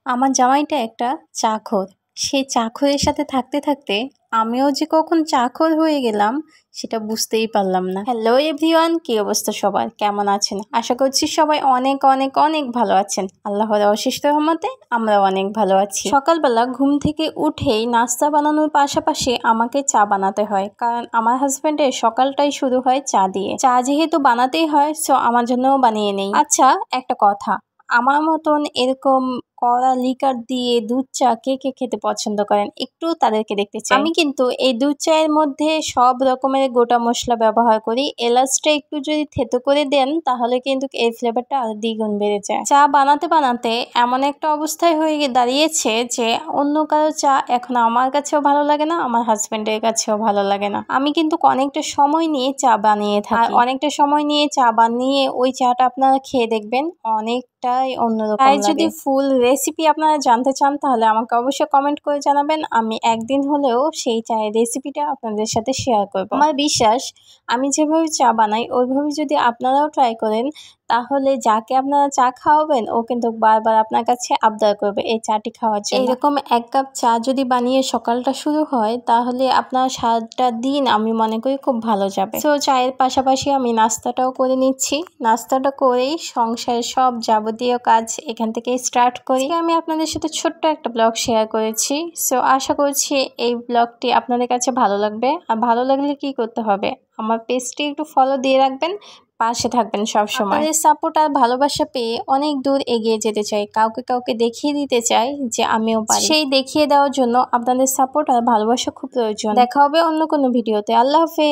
আমার জামাইটা একটা চাখর। সেই চাখরের সাথে থাকতে থাকতে আমিও যে কখন চাখর হয়ে গেলাম সেটা বুঝতেই পারলাম না। হ্যালো এভরিওয়ান, কি অবস্থা সবার, কেমন আছেন? আশা করছি সবাই অনেক অনেক অনেক ভালো আছেন। আল্লাহর অশেষ রহমতে আমরাও অনেক ভালো আছি। সকালবেলা ঘুম থেকে উঠেই নাস্তা বানানোর পাশাপাশি আমাকে চা বানাতে হয়, কারণ আমার হাজবেন্ডের সকালটাই শুরু হয় চা দিয়ে। চা যেহেতু বানাতেই হয়, সো আমার জন্যও বানিয়ে নেই। আচ্ছা, একটা কথা, আমার মতন এরকম কড়া লিকার দিয়ে দুধ চা কে কে খেতে পছন্দ করেন, একটু তাদেরকে দেখতে চাই। আমি কিন্তু এই দুধ চায়ের মধ্যে সব রকমের গোটা মশলা ব্যবহার করি। এলাচটা একটু যদি থেতো করে দেন তাহলে কিন্তু এই ফ্লেভারটা আরো দ্বিগুণ বেড়ে যায়। চা বানাতে বানাতে এমন একটা অবস্থায় হয়ে দাঁড়িয়েছে যে অন্য কারো চা এখন আমার কাছেও ভালো লাগে না, আমার হাজবেন্ডের কাছেও ভালো লাগে না। আমি কিন্তু অনেকটা সময় নিয়ে চা বানিয়ে থাকি, আর অনেকটা সময় নিয়ে চা বানিয়ে ওই চাটা আপনারা খেয়ে দেখবেন অনেকটাই অন্যরকম লাগে। যদি ফুল রেসিপি আপনারা জানতে চান তাহলে আমাকে অবশ্যই কমেন্ট করে জানাবেন, আমি একদিন হলেও সেই চায়ের রেসিপিটা আপনাদের সাথে শেয়ার করব। আমার বিশ্বাস আমি যেভাবে চা বানাই ওইভাবে যদি আপনারাও ট্রাই করেন তাহলে যাকে আপনারা চা খাওয়াবেন ও কিন্তু বারবার আপনার কাছে আবদার করবে এই চাটি খাওয়ার জন্য। এরকম এক কাপ চা যদি বানিয়ে সকালটা শুরু হয় তাহলে আপনার সারাটা দিন আমি মনে করি খুব ভালো যাবে। তো চায়ের পাশাপাশি আমি নাস্তাটাও করে নিচ্ছি। নাস্তাটা করেই সংসারের সব যাবতীয় কাজ এখান থেকে স্টার্ট করি। আমি আপনাদের সাথে ছোট্ট একটা ব্লগ শেয়ার করেছি, সো আশা করছি এই ব্লগটি আপনাদের কাছে ভালো লাগবে। আর ভালো লাগলে কি করতে হবে, আমার পেজটি একটু ফলো দিয়ে রাখবেন, পাশে থাকবেন সব সময়। আপনাদের সাপোর্ট আর ভালোবাসা পেয়ে অনেক দূর এগিয়ে যেতে চাই, কাউকে দেখিয়ে দিতে চাই যে আমিও পারি। সেই দেখিয়ে দেওয়ার জন্য আপনাদের সাপোর্ট আর ভালোবাসা খুব প্রয়োজন। দেখা হবে অন্য কোনো ভিডিওতে। আল্লাহ হাফেজ।